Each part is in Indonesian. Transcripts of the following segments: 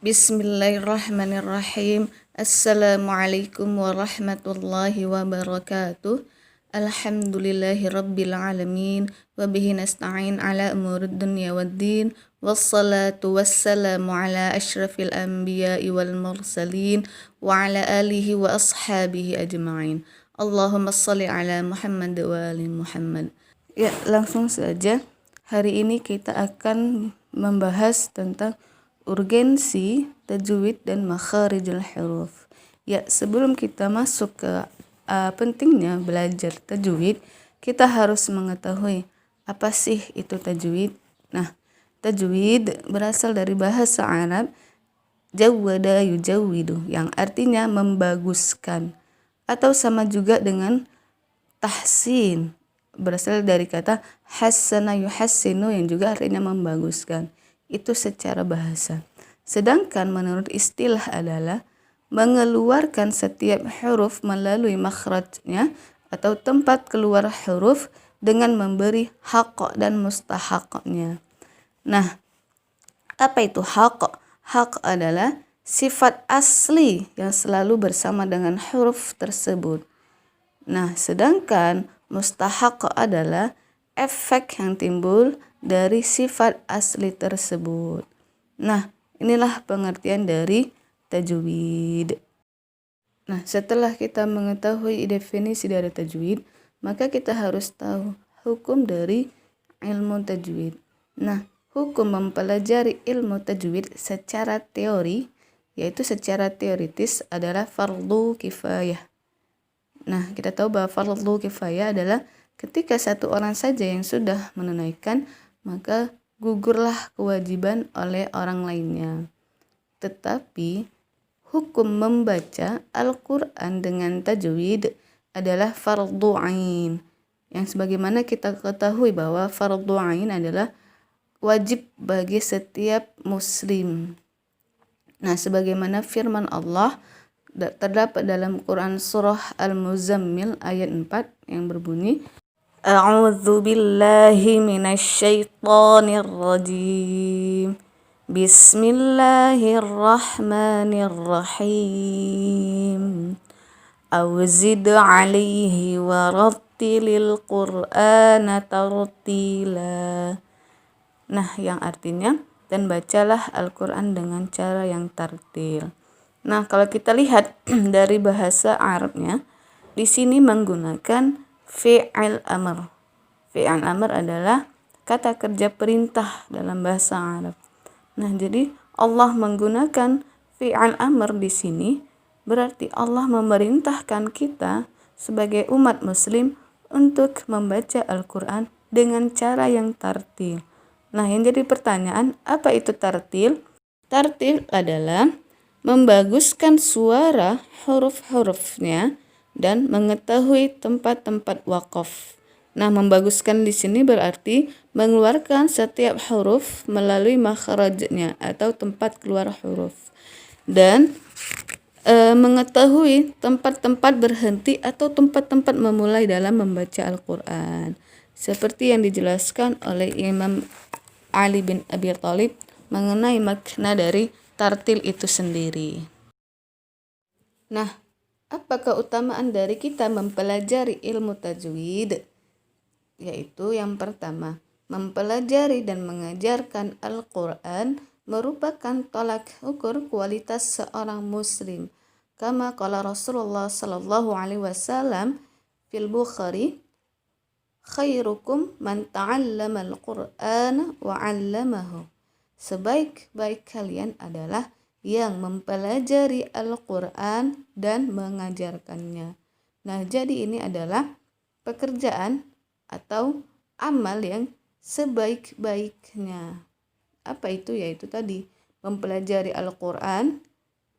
Bismillahirrahmanirrahim. Assalamualaikum warahmatullahi wabarakatuh. Alhamdulillahi rabbil alamin. Wabihi nasta'in ala umurud dunya waddin. Wassalatu wassalamu ala ashrafil anbiya'i wal mursalin. Wa ala alihi wa ashabihi ajma'in. Allahumma salli ala Muhammad wa ali Muhammad. Ya, langsung saja. Hari ini kita akan membahas tentang urgensi tajwid dan makharijul huruf. Ya, sebelum kita masuk ke pentingnya belajar tajwid, kita harus mengetahui apa sih itu tajwid. Nah, tajwid berasal dari bahasa Arab jawwada yujawwidu, yang artinya membaguskan, atau sama juga dengan tahsin, berasal dari kata hassana yuhassinu yang juga artinya membaguskan. Itu secara bahasa. Sedangkan menurut istilah adalah mengeluarkan setiap huruf melalui makhrajnya atau tempat keluar huruf dengan memberi haq dan mustahaqnya. Nah, apa itu haq? Haq adalah sifat asli yang selalu bersama dengan huruf tersebut. Nah, sedangkan mustahaq adalah efek yang timbul dari sifat asli tersebut. Nah, inilah pengertian dari tajwid. Nah, setelah kita mengetahui definisi dari tajwid, maka kita harus tahu hukum dari ilmu tajwid. Nah, hukum mempelajari ilmu tajwid secara teori, yaitu secara teoritis adalah fardu kifayah. Nah, kita tahu bahwa fardu kifayah adalah ketika satu orang saja yang sudah menunaikan, maka gugurlah kewajiban oleh orang lainnya. Tetapi hukum membaca Al-Quran dengan tajwid adalah fardu ain, yang sebagaimana kita ketahui bahwa fardu ain adalah wajib bagi setiap muslim. Nah, sebagaimana firman Allah terdapat dalam Quran surah Al-Muzammil ayat 4 yang berbunyi, A'udzu billahi minasyaitonir rajim. Bismillahirrahmanirrahim. Awzid 'alaihi warattilil Qur'ana tartila. Nah, yang artinya dan bacalah Al-Qur'an dengan cara yang tartil. Nah, kalau kita lihat dari bahasa Arabnya, di sini menggunakan fi'il amr. Fi'il amr adalah kata kerja perintah dalam bahasa Arab. Nah, jadi Allah menggunakan fi'il amr di sini berarti Allah memerintahkan kita sebagai umat muslim untuk membaca Al-Quran dengan cara yang tartil. Nah, yang jadi pertanyaan, apa itu tartil? Tartil adalah membaguskan suara huruf-hurufnya dan mengetahui tempat-tempat waqaf. Nah, membaguskan di sini berarti mengeluarkan setiap huruf melalui makhrajnya atau tempat keluar huruf, dan mengetahui tempat-tempat berhenti atau tempat-tempat memulai dalam membaca Al-Quran, seperti yang dijelaskan oleh Imam Ali bin Abi Thalib mengenai makna dari tartil itu sendiri. Nah, apa keutamaan dari kita mempelajari ilmu tajwid? Yaitu yang pertama, mempelajari dan mengajarkan Al-Quran merupakan tolak ukur kualitas seorang muslim. Kama qala Rasulullah sallallahu alaihi wasallam fil Bukhari, khairukum man ta'allama al-Qur'ana wa 'allamahu. Sebaik-baik kalian adalah yang mempelajari Al-Quran dan mengajarkannya. Nah, jadi ini adalah pekerjaan atau amal yang sebaik-baiknya. Apa itu? Yaitu tadi mempelajari Al-Quran,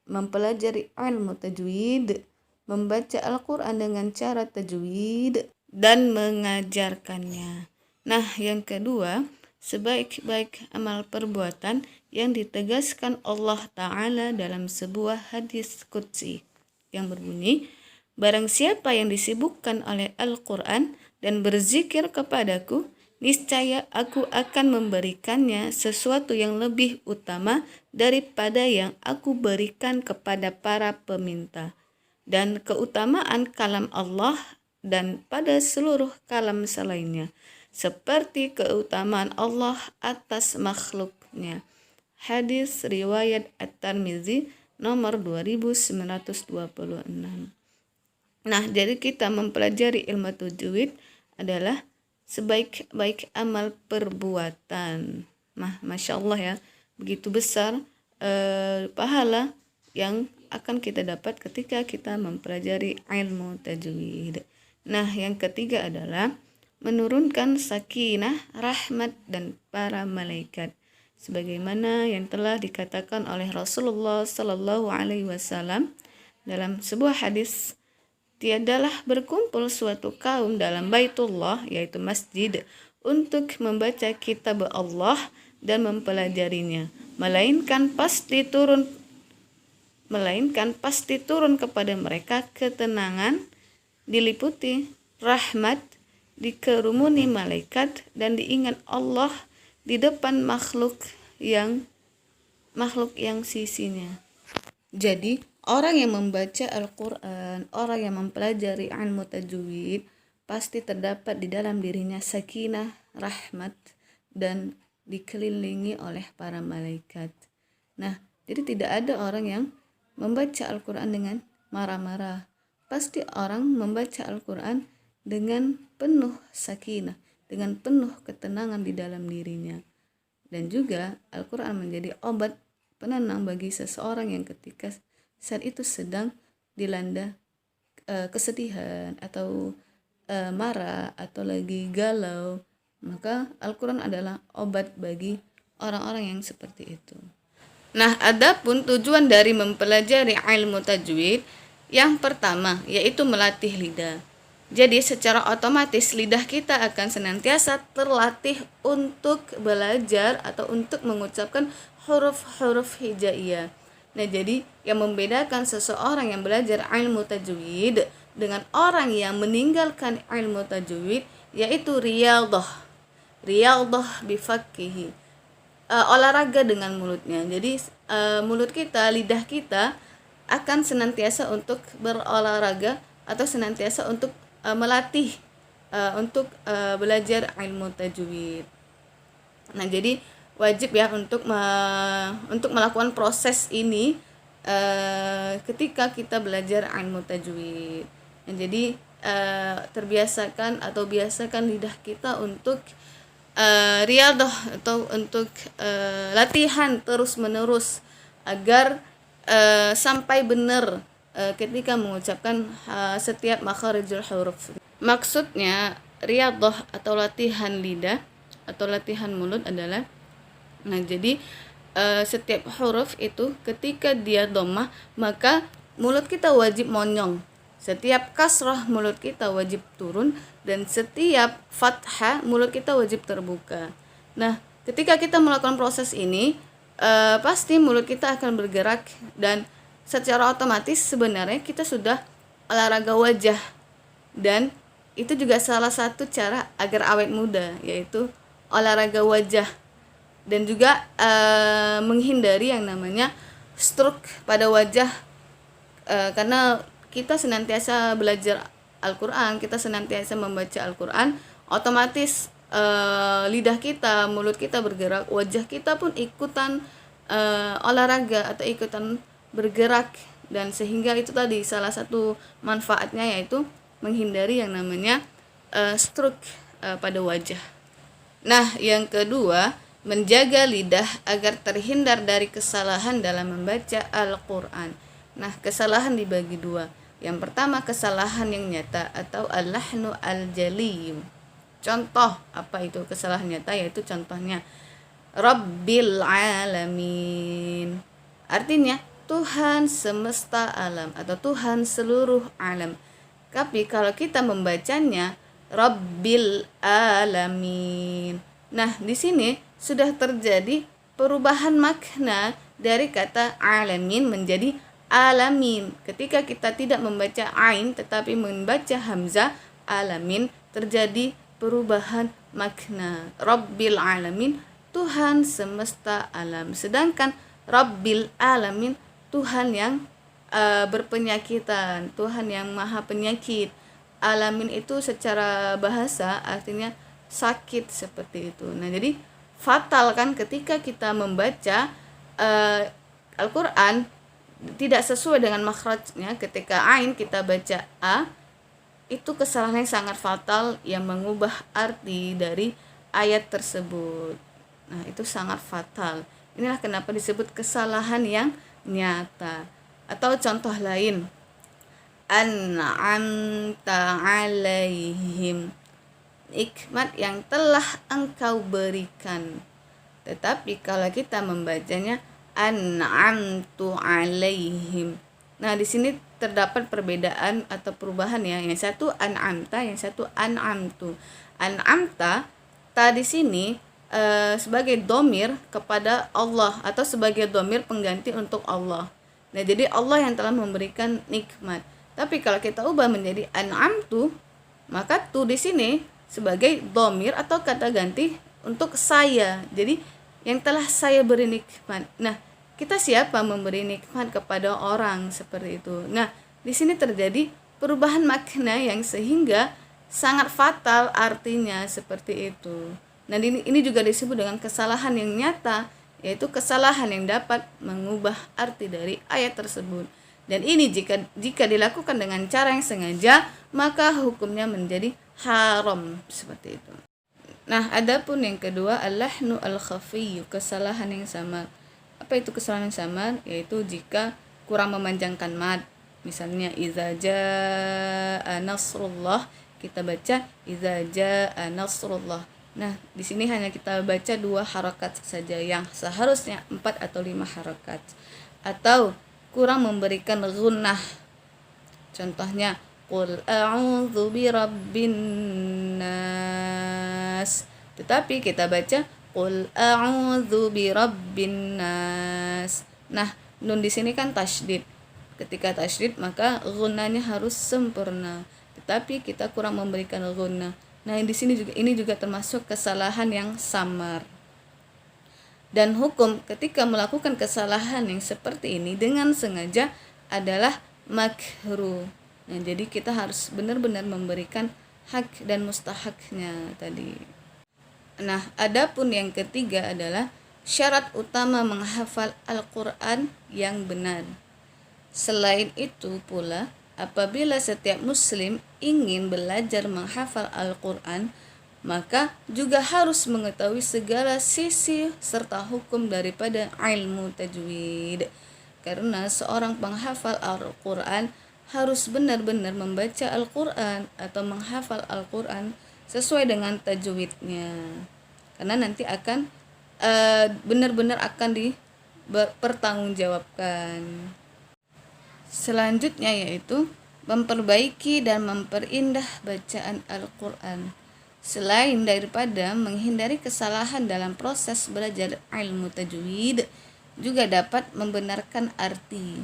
mempelajari ilmu tajwid, membaca Al-Quran dengan cara tajwid, dan mengajarkannya. Nah, yang kedua, sebaik-baik amal perbuatan yang ditegaskan Allah Ta'ala dalam sebuah hadis qudsi yang berbunyi, barang siapa yang disibukkan oleh Al-Quran dan berzikir kepadaku, niscaya aku akan memberikannya sesuatu yang lebih utama daripada yang aku berikan kepada para peminta. Dan keutamaan kalam Allah dan pada seluruh kalam selainnya, seperti keutamaan Allah atas makhluknya. Hadis riwayat At-Tirmizi nomor 2926. Nah, jadi kita mempelajari ilmu tajwid adalah sebaik-baik amal perbuatan. Nah, Masya Allah ya, begitu besar pahala yang akan kita dapat ketika kita mempelajari ilmu tajwid. Nah, yang ketiga adalah menurunkan sakinah, rahmat, dan para malaikat. Sebagaimana yang telah dikatakan oleh Rasulullah Sallallahu Alaihi Wasallam dalam sebuah hadis, tiadalah berkumpul suatu kaum dalam Baitullah, yaitu masjid, untuk membaca kitab Allah dan mempelajarinya, melainkan pasti turun kepada mereka ketenangan, diliputi rahmat, dikerumuni malaikat, dan diingat Allah di depan makhluk yang sisinya. Jadi orang yang membaca Al-Quran, orang yang mempelajari ilmu tajwid, pasti terdapat di dalam dirinya sakinah, rahmat, dan dikelilingi oleh para malaikat. Nah, jadi tidak ada orang yang membaca Al-Quran dengan marah-marah. Pasti orang membaca Al-Quran dengan penuh sakinah, dengan penuh ketenangan di dalam dirinya. Dan juga Al-Quran menjadi obat penenang bagi seseorang yang ketika saat itu sedang dilanda kesedihan atau marah atau lagi galau, maka Al-Quran adalah obat bagi orang-orang yang seperti itu. Nah, adapun tujuan dari mempelajari ilmu tajwid, yang pertama yaitu melatih lidah. Jadi secara otomatis lidah kita akan senantiasa terlatih untuk belajar atau untuk mengucapkan huruf-huruf hijaiyah. Nah, jadi yang membedakan seseorang yang belajar ilmu tajwid dengan orang yang meninggalkan ilmu tajwid yaitu riyadhah bifakkihi, olahraga dengan mulutnya. Jadi mulut kita, lidah kita akan senantiasa untuk berolahraga atau senantiasa untuk melatih untuk belajar ilmu tajwid. Nah, jadi wajib ya untuk melakukan proses ini ketika kita belajar ilmu tajwid. Nah, jadi biasakan lidah kita untuk riyadhah atau untuk latihan terus-menerus agar sampai benar ketika mengucapkan setiap makharijul huruf. Maksudnya riyadhah atau latihan lidah atau latihan mulut adalah, nah jadi setiap huruf itu ketika dia dhammah maka mulut kita wajib monyong. Setiap kasrah mulut kita wajib turun, dan setiap fathah mulut kita wajib terbuka. Nah, ketika kita melakukan proses ini pasti mulut kita akan bergerak, dan secara otomatis sebenarnya kita sudah olahraga wajah, dan itu juga salah satu cara agar awet muda, yaitu olahraga wajah, dan juga menghindari yang namanya stroke pada wajah, karena kita senantiasa belajar Al-Quran, kita senantiasa membaca Al-Quran, otomatis lidah kita, mulut kita bergerak, wajah kita pun ikutan olahraga atau ikutan bergerak, dan sehingga itu tadi salah satu manfaatnya yaitu menghindari yang namanya stroke pada wajah. Nah, yang kedua, menjaga lidah agar terhindar dari kesalahan dalam membaca Al-Quran. Nah, kesalahan dibagi dua. Yang pertama, kesalahan yang nyata atau al-lahnu al-jaliyu. Contoh apa itu kesalahan nyata? Yaitu contohnya Rabbil alamin, artinya Tuhan semesta alam atau Tuhan seluruh alam. Tapi kalau kita membacanya Rabbil alamin, nah di sini sudah terjadi perubahan makna dari kata alamin menjadi alamin. Ketika kita tidak membaca ain tetapi membaca hamzah alamin, terjadi perubahan makna Rabbil Alamin, Tuhan semesta alam. Sedangkan Rabbil Alamin, Tuhan yang berpenyakitan, Tuhan yang maha penyakit. Alamin itu secara bahasa artinya sakit, seperti itu. Nah, jadi fatal kan ketika kita membaca Al-Quran tidak sesuai dengan makhrajnya. Ketika ain kita baca a, itu kesalahan yang sangat fatal yang mengubah arti dari ayat tersebut. Nah, itu sangat fatal. Inilah kenapa disebut kesalahan yang nyata. Atau contoh lain, an'amta alaihim, nikmat yang telah engkau berikan. Tetapi kalau kita membacanya an'amtu alaihim. Nah, di sini terdapat perbedaan atau perubahan ya. Yang satu an'amta, yang satu an'amtu. An'amta di sini sebagai domir kepada Allah atau sebagai domir pengganti untuk Allah. Nah, jadi Allah yang telah memberikan nikmat. Tapi kalau kita ubah menjadi an'amtu, maka tu di sini sebagai domir atau kata ganti untuk saya. Jadi yang telah saya beri nikmat. Nah, kita siapa memberi nikmat kepada orang seperti itu. Nah, di sini terjadi perubahan makna yang sehingga sangat fatal artinya seperti itu. Nah, ini juga disebut dengan kesalahan yang nyata, yaitu kesalahan yang dapat mengubah arti dari ayat tersebut. Dan ini jika dilakukan dengan cara yang sengaja, maka hukumnya menjadi haram, seperti itu. Nah, adapun yang kedua, al-lahnu al-khafiyyu, kesalahan yang samar. Apa itu kesalahan yang samar? Yaitu jika kurang memanjangkan mad. Misalnya idza jaa nasrullah, kita baca idza jaa nasrullah. Nah, di sini hanya kita baca 2 harakat saja yang seharusnya 4 atau 5 harakat. Atau kurang memberikan gunnah. Contohnya qul a'udzu birabbin nas. Tetapi kita baca qul a'udzu birabbin nas. Nah, nun di sini kan tasydid. Ketika tasydid maka gunnahnya harus sempurna. Tetapi kita kurang memberikan gunnah. Nah, di sini ini juga termasuk kesalahan yang samar. Dan hukum ketika melakukan kesalahan yang seperti ini dengan sengaja adalah makruh. Nah, jadi kita harus benar-benar memberikan hak dan mustahaknya tadi. Nah, adapun yang ketiga adalah syarat utama menghafal Al-Quran yang benar. Selain itu pula, apabila setiap muslim ingin belajar menghafal Al-Quran, maka juga harus mengetahui segala sisi serta hukum daripada ilmu tajwid. Karena seorang penghafal Al-Quran harus benar-benar membaca Al-Quran atau menghafal Al-Quran sesuai dengan tajwidnya. Karena nanti akan benar-benar akan dipertanggungjawabkan. Selanjutnya yaitu memperbaiki dan memperindah bacaan Al-Quran. Selain daripada menghindari kesalahan dalam proses belajar ilmu tajwid, juga dapat membenarkan arti.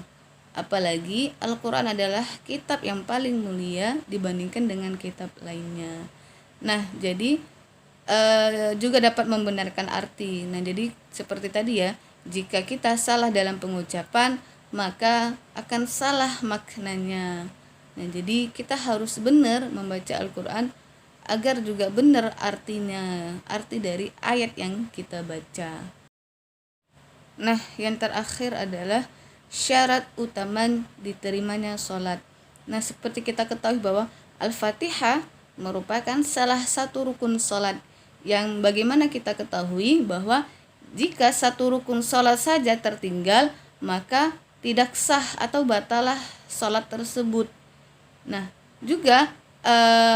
Apalagi Al-Quran adalah kitab yang paling mulia dibandingkan dengan kitab lainnya. Nah, jadi juga dapat membenarkan arti. Nah, jadi seperti tadi ya, jika kita salah dalam pengucapan, maka akan salah maknanya. Nah, jadi kita harus benar membaca Al-Quran agar juga benar artinya, arti dari ayat yang kita baca. Nah, yang terakhir adalah syarat utama diterimanya sholat. Nah, seperti kita ketahui bahwa Al-Fatihah merupakan salah satu rukun sholat, yang bagaimana kita ketahui bahwa jika satu rukun sholat saja tertinggal, maka tidak sah atau batalah sholat tersebut. Nah, juga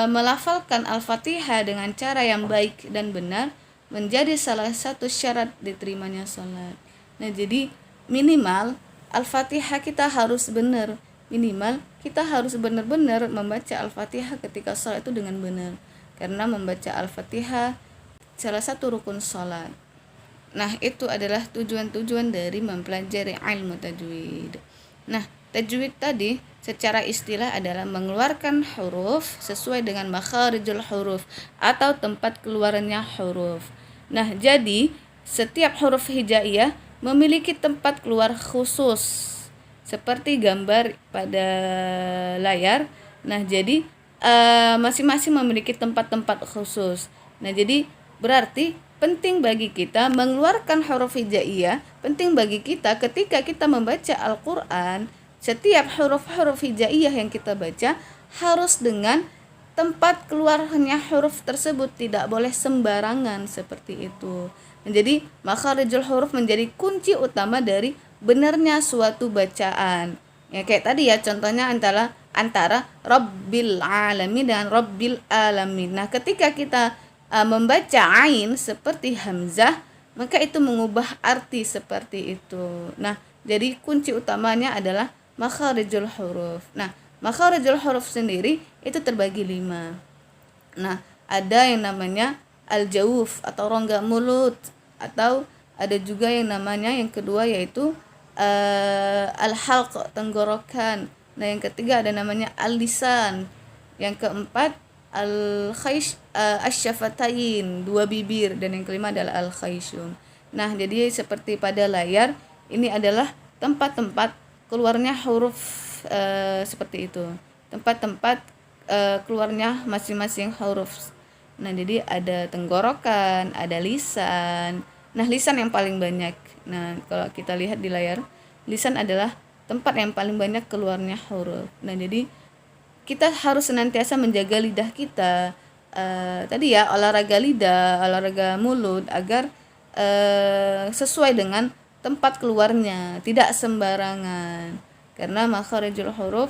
melafalkan Al-Fatihah dengan cara yang baik dan benar menjadi salah satu syarat diterimanya sholat. Nah, jadi minimal Al-Fatihah kita harus benar. Minimal kita harus benar-benar membaca Al-Fatihah ketika sholat itu dengan benar. Karena membaca Al-Fatihah salah satu rukun sholat. Nah, itu adalah tujuan-tujuan dari mempelajari ilmu tajwid. Nah, Tajwid tadi secara istilah adalah mengeluarkan huruf sesuai dengan makharijul huruf atau tempat keluarnya huruf. Nah, jadi setiap huruf hijaiyah memiliki tempat keluar khusus seperti gambar pada layar. Nah, jadi masing-masing memiliki tempat-tempat khusus. Nah, jadi berarti penting bagi kita mengeluarkan huruf hijaiyah, penting bagi kita ketika kita membaca Al-Qur'an. Setiap huruf-huruf hijaiyah yang kita baca harus dengan tempat keluarnya huruf tersebut, tidak boleh sembarangan seperti itu. Nah, jadi makharijul huruf menjadi kunci utama dari benarnya suatu bacaan. Ya kayak tadi ya, contohnya antara Rabbil Alamin dan Rabbil Alamin. Nah, ketika kita membaca ain seperti hamzah, maka itu mengubah arti seperti itu. Nah, jadi kunci utamanya adalah makharijul huruf. Nah, makharijul huruf sendiri itu terbagi 5. Nah, ada yang namanya al-jawuf atau rongga mulut, atau ada juga yang namanya yang kedua yaitu al-halq tenggorokan. Nah, yang ketiga ada namanya al-lisan. Yang keempat al-khaysh asy-syafatain, 2 bibir, dan yang kelima adalah al-khayshum. Nah, jadi seperti pada layar, ini adalah tempat-tempat keluarnya huruf seperti itu. Tempat-tempat keluarnya masing-masing huruf. Nah, jadi ada tenggorokan, ada lisan. Nah, lisan yang paling banyak. Nah, kalau kita lihat di layar, lisan adalah tempat yang paling banyak keluarnya huruf. Nah, jadi kita harus senantiasa menjaga lidah kita. Tadi ya, olahraga lidah, olahraga mulut agar sesuai dengan tempat keluarnya, tidak sembarangan. Karena makharijul huruf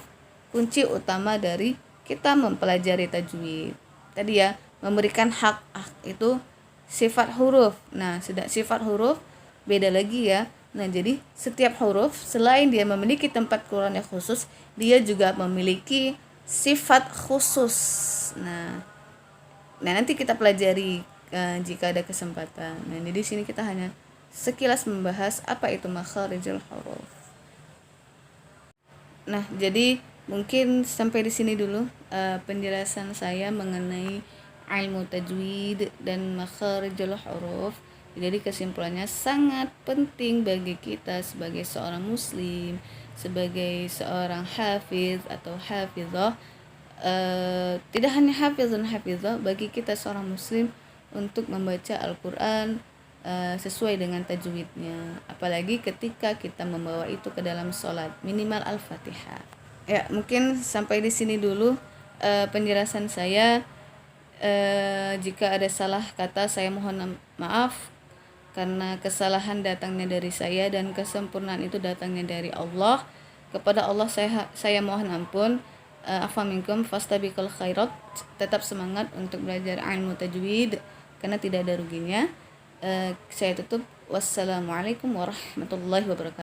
kunci utama dari kita mempelajari tajwid. Tadi ya, memberikan hak itu sifat huruf. Nah, sifat huruf beda lagi ya. Nah, jadi setiap huruf selain dia memiliki tempat keluarnya khusus, dia juga memiliki sifat khusus. Nah nanti kita pelajari jika ada kesempatan. Nah, di sini kita hanya sekilas membahas apa itu makharijul huruf. Nah, jadi mungkin sampai di sini dulu penjelasan saya mengenai ilmu tajwid dan makharijul huruf. Jadi kesimpulannya sangat penting bagi kita sebagai seorang muslim, sebagai seorang hafiz atau hafizah, tidak hanya hafiz dan hafizah, bagi kita seorang muslim untuk membaca Al-Quran sesuai dengan tajwidnya, apalagi ketika kita membawa itu ke dalam sholat, minimal Al-Fatihah. Ya, mungkin sampai di sini dulu penjelasan saya. Jika ada salah kata, saya mohon maaf, karena kesalahan datangnya dari saya dan kesempurnaan itu datangnya dari Allah. Kepada Allah saya mohon ampun. Afa minkum fastabiqul khairat. Tetap semangat untuk belajar ilmu tajwid karena tidak ada ruginya. Saya tutup. Wassalamualaikum warahmatullahi wabarakatuh.